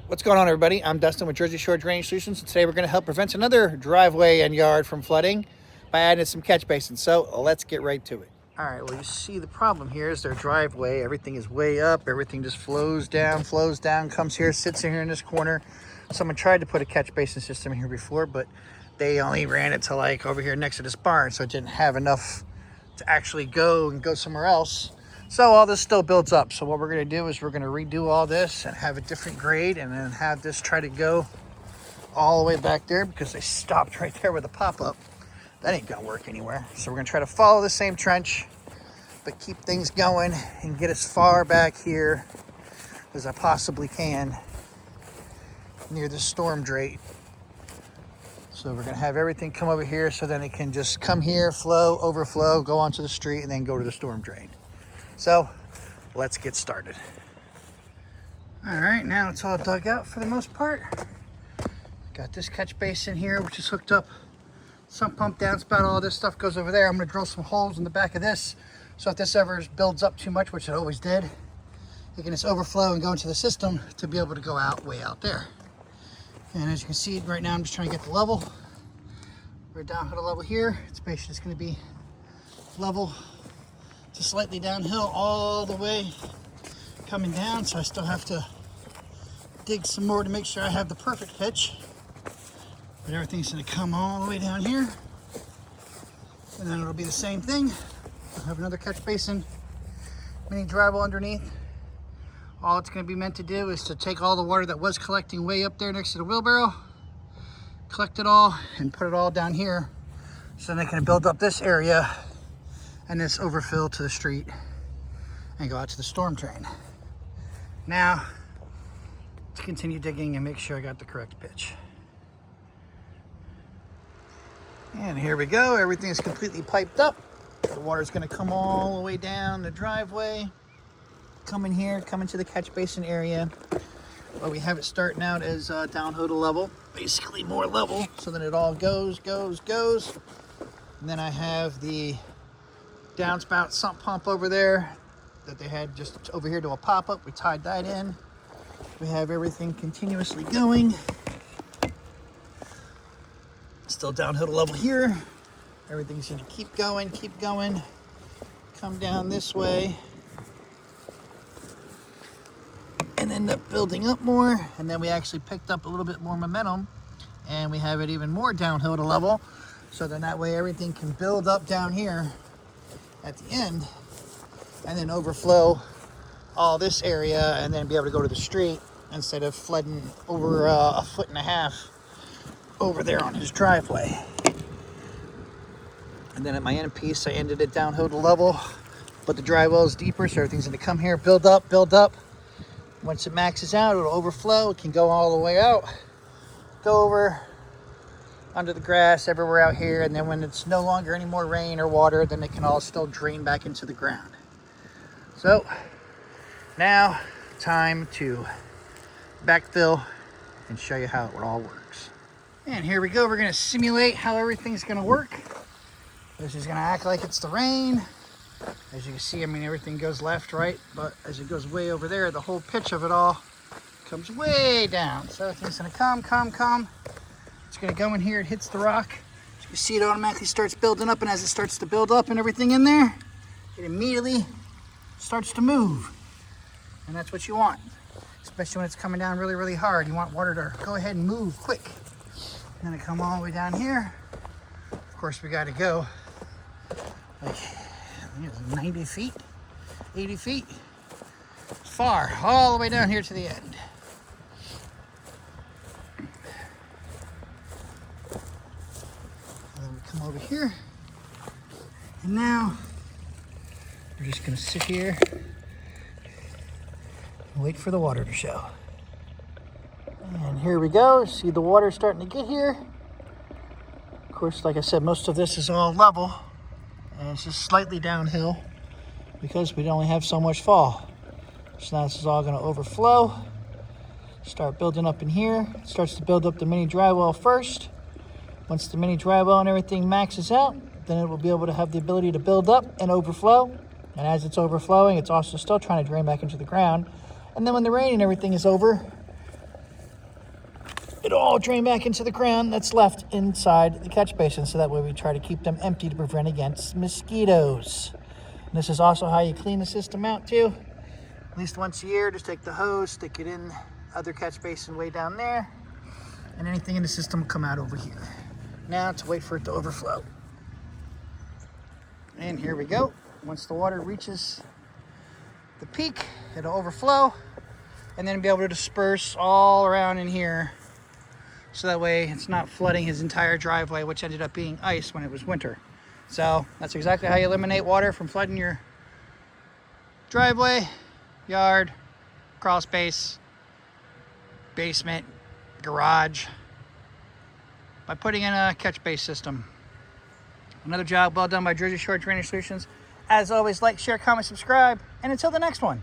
What's going on, everybody? I'm Dustin with Jersey Shore Drainage Solutions, and today we're going to help prevent another driveway and yard from flooding by adding some catch basins. So let's get right to it. All right, well, you see the problem here is their driveway. Everything is way up. Everything just flows down, comes here, sits in here in this corner. Someone tried to put a catch basin system here before, but they only ran it to like over here next to this barn, so it didn't have enough to actually go somewhere else. So all this still builds up. So what we're gonna do is we're gonna redo all this and have a different grade, and then have this try to go all the way back there, because they stopped right there with a pop-up. That ain't gonna work anywhere. So we're gonna try to follow the same trench, but keep things going and get as far back here as I possibly can near the storm drain. So we're gonna have everything come over here, so then it can just come here, flow, overflow, go onto the street, and then go to the storm drain. So let's get started. All right, now it's all dug out for the most part. Got this catch basin here, which is hooked up. Sump pump, downspout, all this stuff goes over there. I'm gonna drill some holes in the back of this, so if this ever builds up too much, which it always did, it can just overflow and go into the system to be able to go out way out there. And as you can see right now, I'm just trying to get the level. We're down at a level here. It's basically just gonna be level to slightly downhill all the way coming down. So I still have to dig some more to make sure I have the perfect pitch. But everything's gonna come all the way down here. And then it'll be the same thing. I'll have another catch basin, mini drywall underneath. All it's going to be meant to do is to take all the water that was collecting way up there next to the wheelbarrow, collect it all, and put it all down here, so then they can build up this area and this overfill to the street and go out to the storm drain. Now, let's continue digging and make sure I got the correct pitch. And here we go. Everything is completely piped up. The water's going to come all the way down the driveway, come in here, come into the catch basin area. Well, we have it starting out as downhill to level, basically more level, so then it all goes. And then I have the downspout sump pump over there that they had just over here to a pop-up. We tied that in. We have everything continuously going. Still downhill to level here. Everything's going to keep going, come down this way, and end up building up more. And then we actually picked up a little bit more momentum, and we have it even more downhill to level, so then that way everything can build up down here at the end and then overflow all this area and then be able to go to the street instead of flooding over 1.5 feet over there on his driveway. And then at my end piece, I ended it downhill to level, but the dry well is deeper, so everything's gonna come here, build up. Once it maxes out, it'll overflow. It can go all the way out, go over under the grass, everywhere out here, and then when it's no longer any more rain or water, then it can all still drain back into the ground. So now, time to backfill and show you how it all works. And here we go. We're gonna simulate how everything's gonna work. This is gonna act like it's the rain. As you can see, I mean, everything goes left, right, but as it goes way over there, the whole pitch of it all comes way down. So everything's gonna come. It's gonna go in here, it hits the rock. As you can see, it automatically starts building up, and as it starts to build up and everything in there, it immediately starts to move. And that's what you want, especially when it's coming down really hard. You want water to go ahead and move quick. And then it come all the way down here. Of course, we gotta go like 90 feet, 80 feet, far, all the way down here to the end. And then we come over here, and now we're just gonna sit here and wait for the water to show. And here we go. See the water starting to get here. Of course, like I said, most of this is all level. And it's just slightly downhill because we only have so much fall. So now this is all going to overflow, start building up in here. It starts to build up the mini drywall first. Once the mini drywall and everything maxes out, then it will be able to have the ability to build up and overflow. And as it's overflowing, it's also still trying to drain back into the ground. And then when the rain and everything is over, it'll all drain back into the ground that's left inside the catch basin. So that way we try to keep them empty to prevent against mosquitoes. And this is also how you clean the system out too. At least once a year, just take the hose, stick it in other catch basin way down there, and anything in the system will come out over here. Now to wait for it to overflow. And here we go. Once the water reaches the peak, it'll overflow and then be able to disperse all around in here. So that way it's not flooding his entire driveway, which ended up being ice when it was winter. So that's exactly how you eliminate water from flooding your driveway, yard, crawl space, basement, garage, by putting in a catch base system. Another job well done by Jersey Shore Drainage Solutions. As always, like, share, comment, subscribe, and until the next one.